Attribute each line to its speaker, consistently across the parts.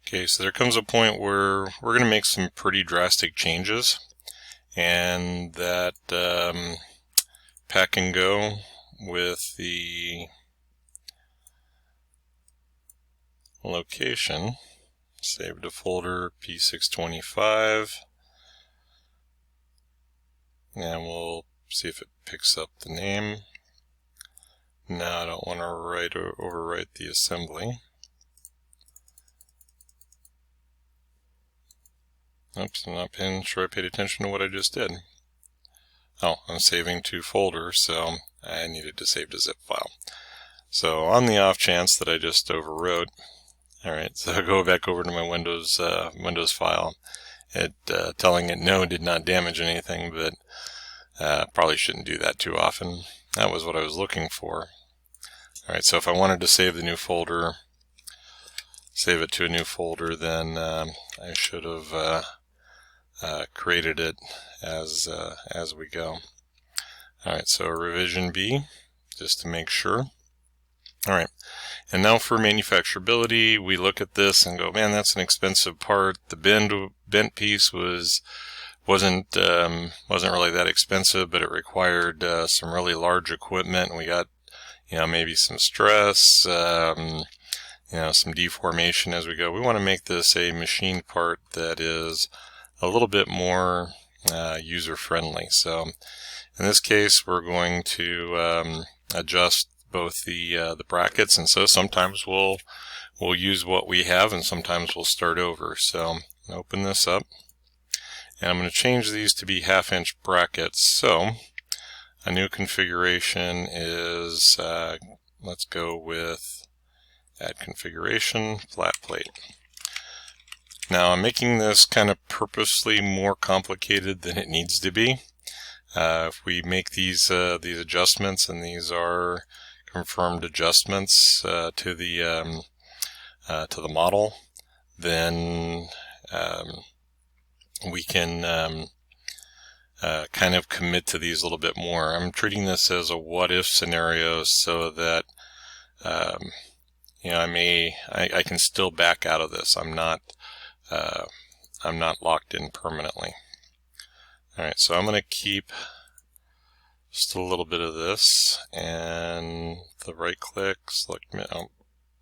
Speaker 1: Okay, so there comes a point where we're going to make some pretty drastic changes, and that pack and go with the location. Save to folder P6-25, and we'll see if it picks up the name. No, I don't want to overwrite the assembly. Oops, I'm not sure I paid attention to what I just did. Oh, I'm saving to folder, so I needed to save to zip file. So on the off chance that I just overwrote, alright, so I go back over to my Windows file. Telling it no did not damage anything, but probably shouldn't do that too often. That was what I was looking for. Alright, so if I wanted to save the new folder, save it to a new folder, then I should have created it as we go. Alright, so revision B, just to make sure. Alright, and now for manufacturability, we look at this and go, man, that's an expensive part. The bent piece wasn't really that expensive, but it required some really large equipment, and we got maybe some stress, some deformation as we go. We want to make this a machined part that is a little bit more user-friendly. So in this case, we're going to adjust both the brackets, and so sometimes we'll use what we have, and sometimes we'll start over. So open this up, and I'm going to change these to be 1/2 inch brackets. So a new configuration is let's go with add configuration, flat plate. Now I'm making this kind of purposely more complicated than it needs to be. If we make these adjustments, and these are confirmed adjustments to the model, then we can kind of commit to these a little bit more. I'm treating this as a what-if scenario, so that I can still back out of this. I'm not locked in permanently. Alright, so I'm going to keep just a little bit of this, and the right click, select,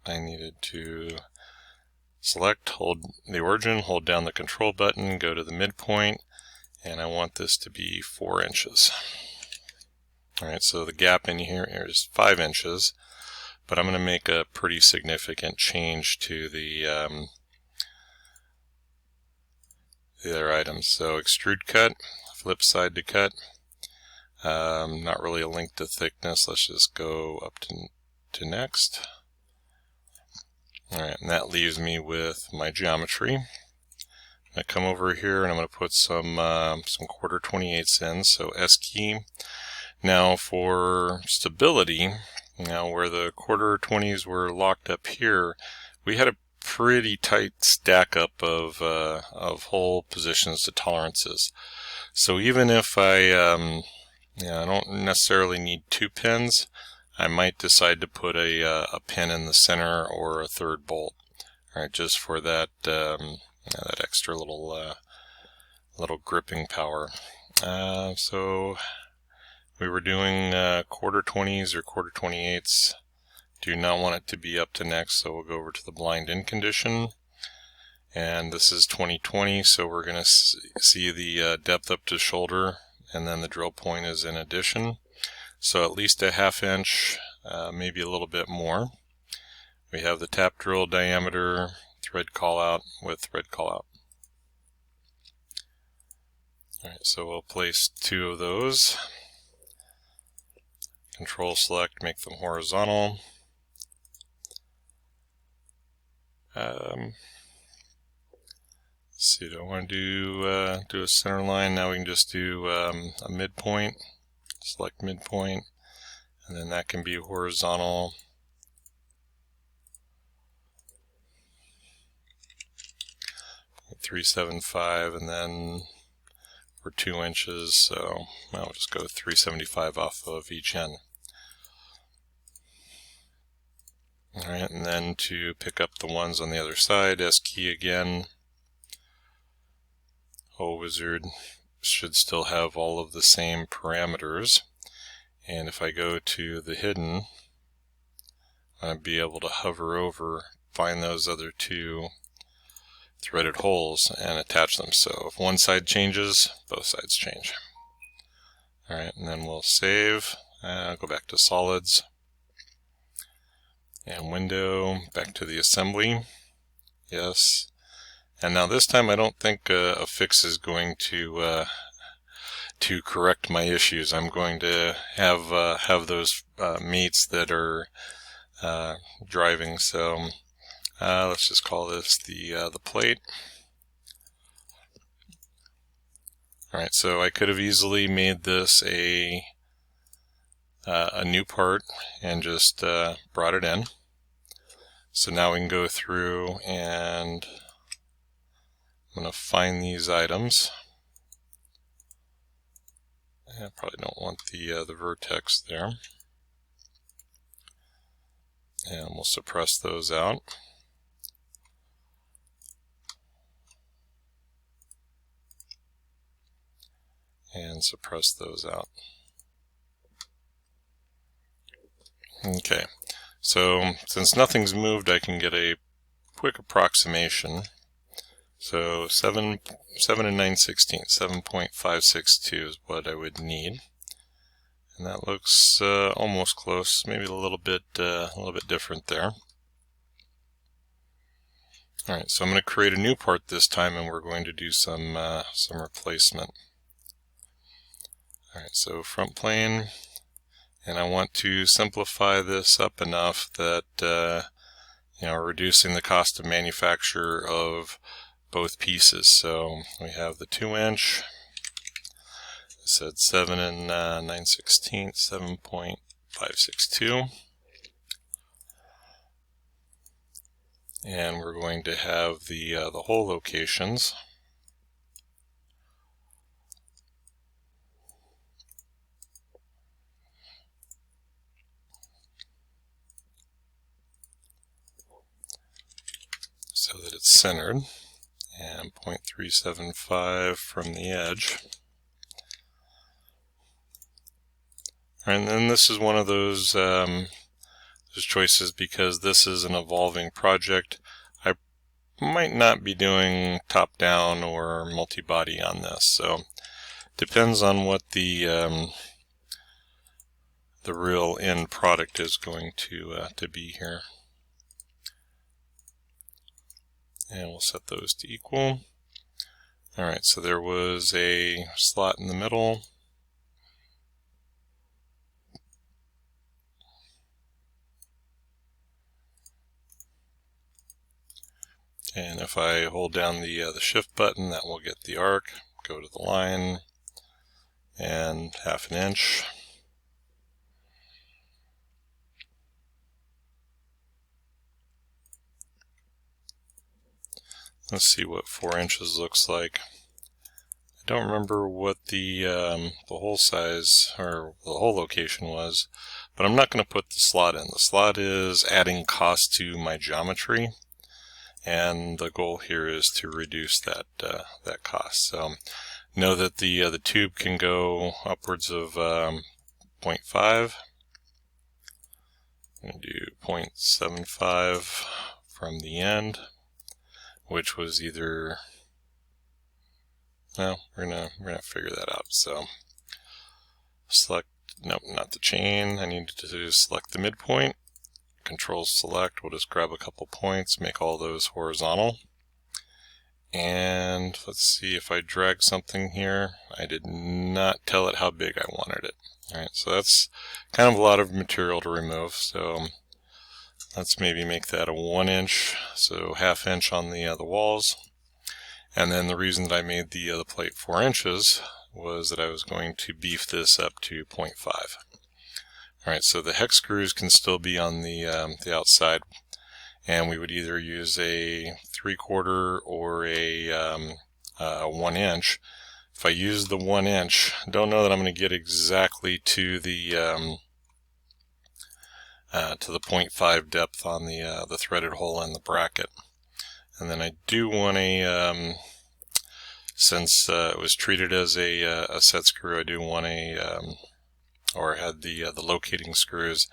Speaker 1: I needed to select, hold the origin, hold down the control button, go to the midpoint, and I want this to be 4 inches. Alright, so the gap in here is 5 inches, but I'm going to make a pretty significant change to the other items. So extrude cut, flip side to cut, not really a link to thickness. Let's just go up to next. Alright, and that leaves me with my geometry. I'm going to come over here, and I'm going to put some 1/4-28 in, so S key. Now for stability, where the 1/4-20s were locked up here, we had a pretty tight stack up of hole positions to tolerances. So even if I don't necessarily need 2 pins, I might decide to put a pin in the center or a 3rd bolt. Alright, just for that that extra little gripping power. So we were doing 1/4-20s or 1/4-28s. Do not want it to be up to next, so we'll go over to the blind in condition. And this is 20/20, so we're going to see the depth up to shoulder, and then the drill point is in addition. So at least a 1/2 inch, maybe a little bit more. We have the tap drill diameter, thread call out with thread call out. Alright, so we'll place 2 of those. Control select, make them horizontal. Let's see, do I want to do a center line? Now we can just do a midpoint. Select midpoint, and then that can be horizontal. .375, and then we're 2 inches, so I'll just go 375 off of each end. Alright, and then to pick up the ones on the other side, S key again. Hole Wizard should still have all of the same parameters. And if I go to the hidden, I'll be able to hover over, find those other two threaded holes and attach them. So if one side changes, both sides change. Alright, and then we'll save, go back to solids, and window, back to the assembly, yes. And now this time I don't think a fix is going to correct my issues. I'm going to have those mates that are driving. So let's just call this the plate. Alright, so I could have easily made this a new part and just brought it in. So now we can go through and I'm going to find these items. I probably don't want the vertex there. And we'll suppress those out. And suppress those out. Okay, so since nothing's moved, I can get a quick approximation. So 7 and 9/16, 7.562 is what I would need, and that looks almost close. Maybe a little bit different there. All right, so I'm going to create a new part this time, and we're going to do some replacement. All right, so front plane, and I want to simplify this up enough that we're reducing the cost of manufacture of both pieces. So we have the 2-inch. I said 7 and 9/16, 7.562, and we're going to have the hole locations. So that it's centered, and 0.375 from the edge. And then this is one of those choices, because this is an evolving project. I might not be doing top-down or multi-body on this, so depends on what the real end product is going to be here. And we'll set those to equal. Alright, so there was a slot in the middle. And if I hold down the shift button, that will get the arc, go to the line, and 1/2 inch. Let's see what 4 inches looks like. I don't remember what the hole size or the hole location was, but I'm not going to put the slot in. The slot is adding cost to my geometry, and the goal here is to reduce that cost. So know that the tube can go upwards of 0.5. I'm going to do 0.75 from the end, which was either, well, we're gonna figure that out. So select, nope, not the chain. I need to select the midpoint. Control select. We'll just grab a couple points, make all those horizontal. And let's see, if I drag something here, I did not tell it how big I wanted it. All right, so that's kind of a lot of material to remove. So let's maybe make that a 1 inch, so 1/2 inch on the walls. And then the reason that I made the plate 4 inches was that I was going to beef this up to 0.5. Alright, so the hex screws can still be on the outside, and we would either use a 3/4 or a 1 inch. If I use the 1 inch, don't know that I'm going to get exactly to the to the 0.5 depth on the threaded hole in the bracket. And then I do want a, since it was treated as a set screw, I do want or had the locating screws,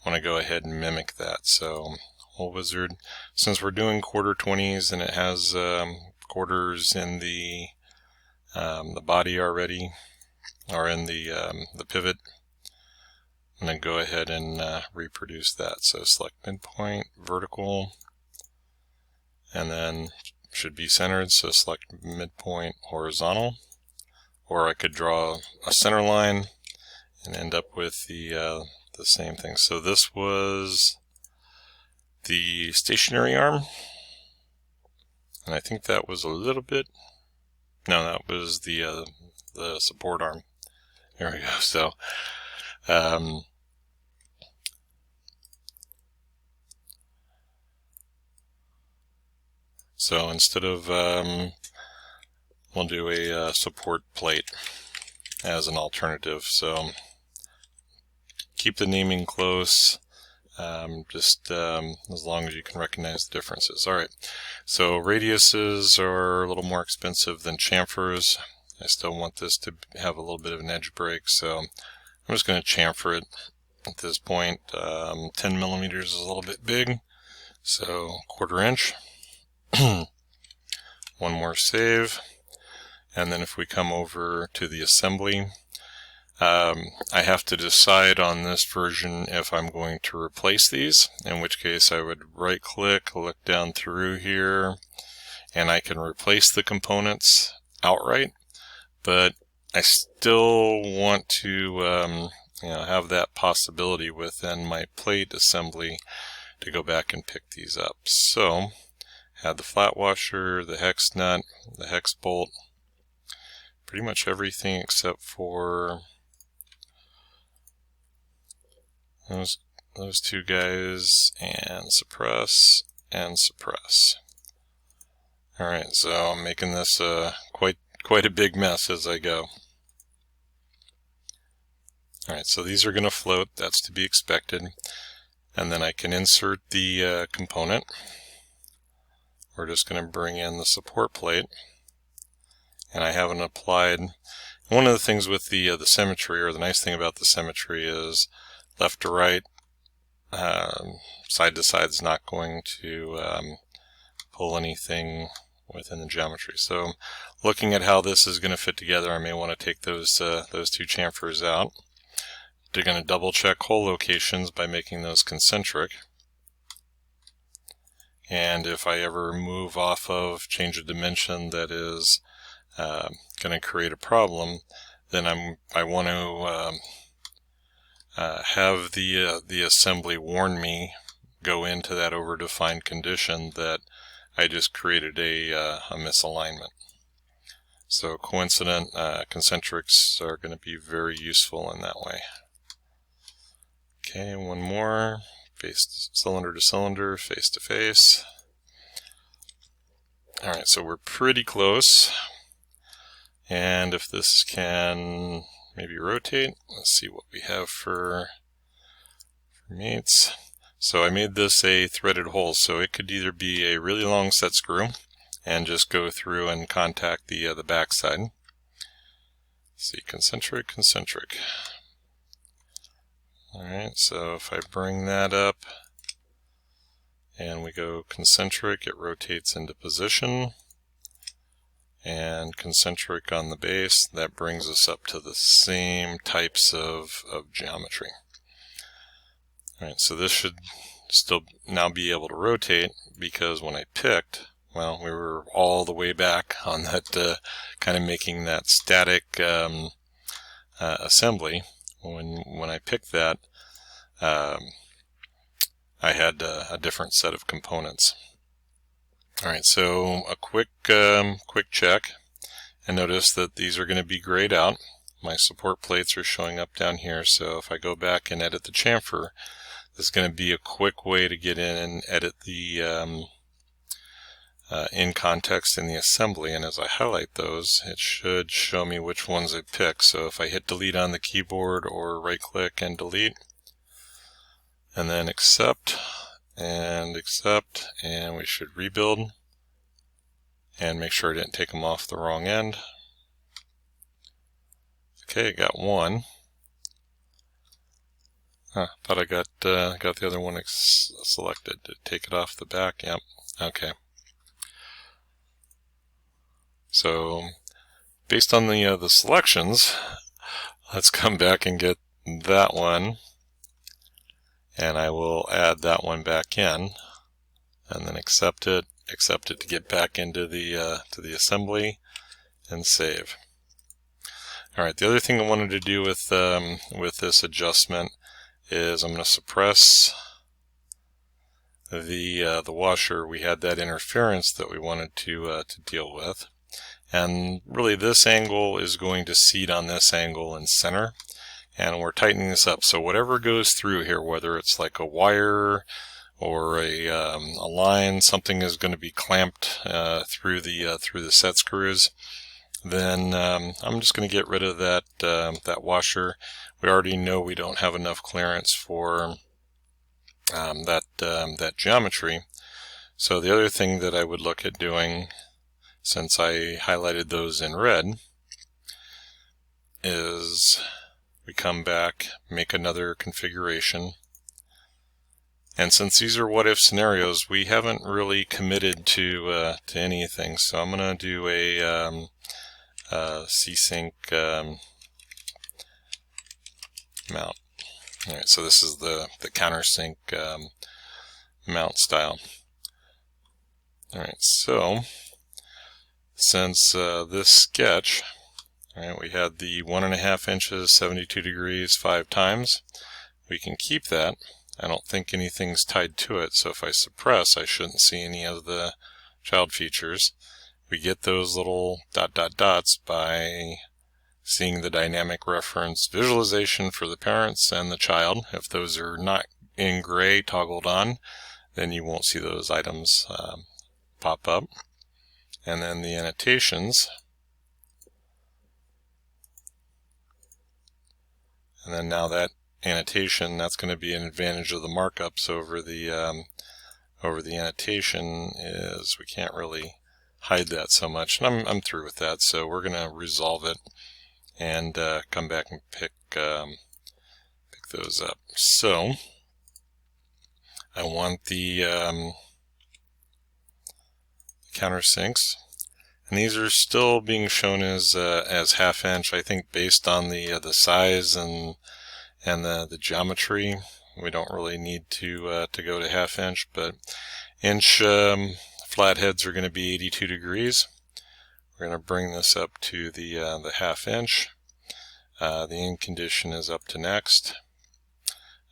Speaker 1: I want to go ahead and mimic that. So Hole Wizard, since we're doing quarter 20s and it has quarters in the body already, or in the pivot, I'm going to go ahead and reproduce that. So select midpoint, vertical, and then should be centered, so select midpoint, horizontal. Or I could draw a center line and end up with the same thing. So this was the stationary arm, and I think that was a little bit, no, that was the support arm. There we go. So so instead of we'll do a support plate as an alternative. So keep the naming close, just as long as you can recognize the differences. Alright, so radiuses are a little more expensive than chamfers. I still want this to have a little bit of an edge break, so I'm just going to chamfer it at this point. 10 millimeters is a little bit big, so 1/4 inch. One more save, and then if we come over to the assembly, I have to decide on this version if I'm going to replace these, in which case I would right click, look down through here, and I can replace the components outright, but I still want to have that possibility within my plate assembly to go back and pick these up. So had the flat washer, the hex nut, the hex bolt, pretty much everything except for those two guys, and suppress and suppress. Alright, so I'm making this quite a big mess as I go. Alright, so these are going to float, that's to be expected. And then I can insert the component. We're just going to bring in the support plate, and I haven't applied. One of the things with the symmetry, or the nice thing about the symmetry, is left to right, side to side is not going to pull anything within the geometry. So looking at how this is going to fit together, I may want to take those two chamfers out. They're going to double check hole locations by making those concentric. And if I ever move off of change of dimension that is going to create a problem, then I want to have the assembly warn me, go into that overdefined condition that I just created a misalignment. So coincident concentrics are going to be very useful in that way. Okay, one more. Face cylinder to cylinder, face to face. Alright, so we're pretty close. And if this can maybe rotate, let's see what we have for mates. So I made this a threaded hole, so it could either be a really long set screw and just go through and contact the back side. Let's see, concentric, concentric. Alright, so if I bring that up and we go concentric, it rotates into position, and concentric on the base, that brings us up to the same types of geometry. Alright, so this should still now be able to rotate, because when I picked, well, we were all the way back on that, kind of making that static assembly. When I picked that, I had a different set of components. Alright, so a quick check, and notice that these are going to be grayed out. My support plates are showing up down here, so if I go back and edit the chamfer, this is going to be a quick way to get in and edit the in context in the assembly, and as I highlight those, it should show me which ones I pick. So if I hit delete on the keyboard or right click and delete, and then accept, and we should rebuild and make sure I didn't take them off the wrong end. Okay, got one. Thought I got the other one selected. Did it take it off the back? Yep. Okay. So based on the selections, let's come back and get that one, and I will add that one back in, and then accept it to get back into the to the assembly, and save. All right. The other thing I wanted to do with this adjustment is I'm going to suppress the washer. We had that interference that we wanted to deal with, and really this angle is going to seat on this angle in center, and we're tightening this up. So whatever goes through here, whether it's like a wire or a line, something is going to be clamped through the set screws. Then I'm just going to get rid of that washer. We already know we don't have enough clearance for that geometry. So the other thing that I would look at doing, since I highlighted those in red, is we come back, make another configuration, and since these are what-if scenarios, we haven't really committed to anything. So I'm going to do a P6 mount. Alright, so this is the Countersink mount style. Alright, so since this sketch, alright, we had the 1.5 inches, 72 degrees 5 times, we can keep that. I don't think anything's tied to it, so if I suppress, I shouldn't see any of the child features. We get those little dots by seeing the dynamic reference visualization for the parents and the child. If those are not in gray toggled on, then you won't see those items pop up. And then the annotations. And then now that annotation, that's going to be an advantage of the markups over the annotation, is we can't really hide that so much. And I'm through with that, so we're going to resolve it and come back and pick those up. So I want the countersinks, and these are still being shown as ½ inch. I think based on the size and the geometry, we don't really need to go to ½ inch, but inch flatheads are going to be 82 degrees. We're going to bring this up to the ½ inch. The ink condition is up to next.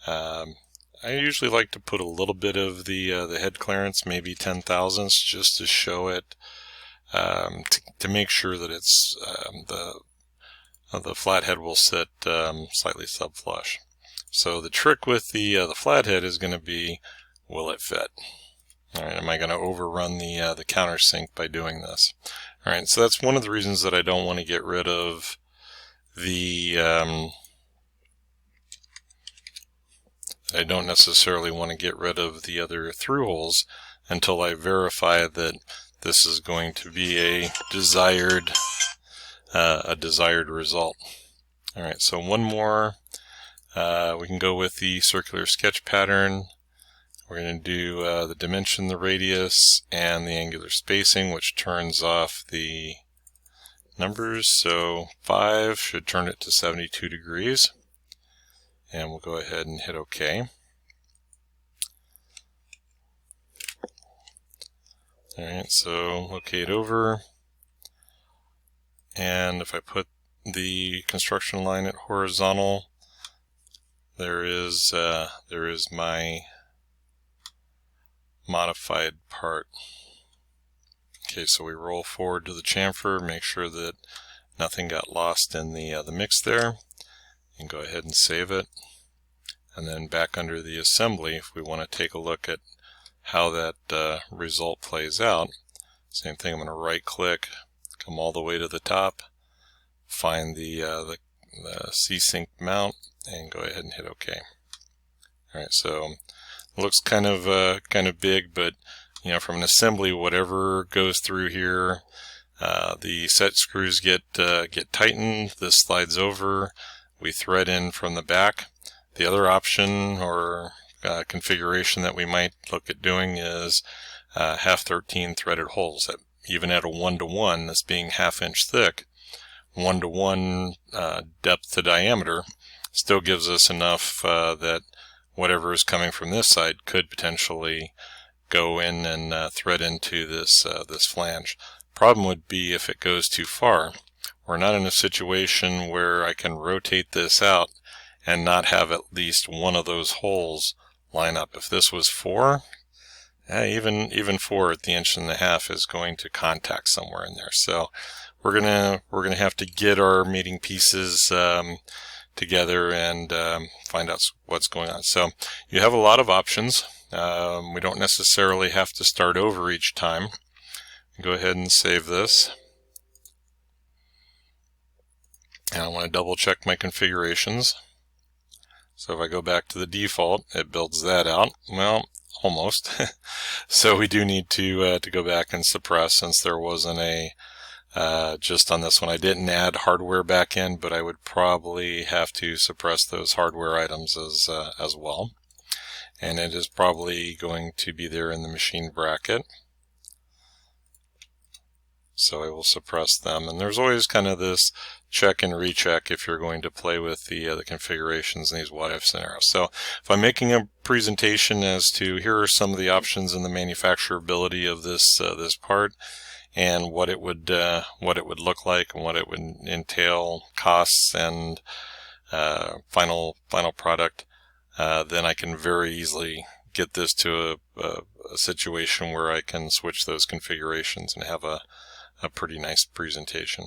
Speaker 1: I usually like to put a little bit of the head clearance, maybe 10 thousandths, just to show it, to make sure that it's the flathead will sit slightly subflush. So the trick with the flathead is going to be, will it fit? All right, am I going to overrun the countersink by doing this? All right, so that's one of the reasons that I don't want to get rid of the I don't necessarily want to get rid of the other through holes until I verify that this is going to be a desired result. All right, so one more. We can go with the circular sketch pattern. We're going to do the dimension, the radius, and the angular spacing, which turns off the numbers. So 5 should turn it to 72 degrees. And we'll go ahead and hit OK. Alright, so locate over. And if I put the construction line at horizontal, there is my modified part. Okay, so we roll forward to the chamfer, make sure that nothing got lost in the mix there, and go ahead and save it. And then back under the assembly, if we want to take a look at how that result plays out, same thing. I'm going to right click, come all the way to the top, find the P6 mount, and go ahead and hit OK. Alright, so it looks kind of big, but from an assembly, whatever goes through here, the set screws get tightened. This slides over. We thread in from the back. The other option or configuration that we might look at doing is half 13 threaded holes. That even at a 1-to-1, this being ½ inch thick, 1-to-1 depth to diameter, still gives us enough that whatever is coming from this side could potentially go in and thread into this flange. Problem would be if it goes too far. We're not in a situation where I can rotate this out and not have at least one of those holes line up. If this was 4, even 4 at the 1.5 inch is going to contact somewhere in there. So we're gonna have to get our mating pieces together and find out what's going on. So you have a lot of options. We don't necessarily have to start over each time. Go ahead and save this. And I want to double check my configurations. So if I go back to the default, it builds that out. Well, almost. So we do need to go back and suppress, since there wasn't a just on this one. I didn't add hardware back in, but I would probably have to suppress those hardware items as well. And it is probably going to be there in the machine bracket. So I will suppress them. And there's always kind of this check and recheck if you're going to play with the configurations in these what-if scenarios. So if I'm making a presentation as to here are some of the options in the manufacturability of this part, and what it would look like and what it would entail, costs and final product, then I can very easily get this to a situation where I can switch those configurations and have a pretty nice presentation.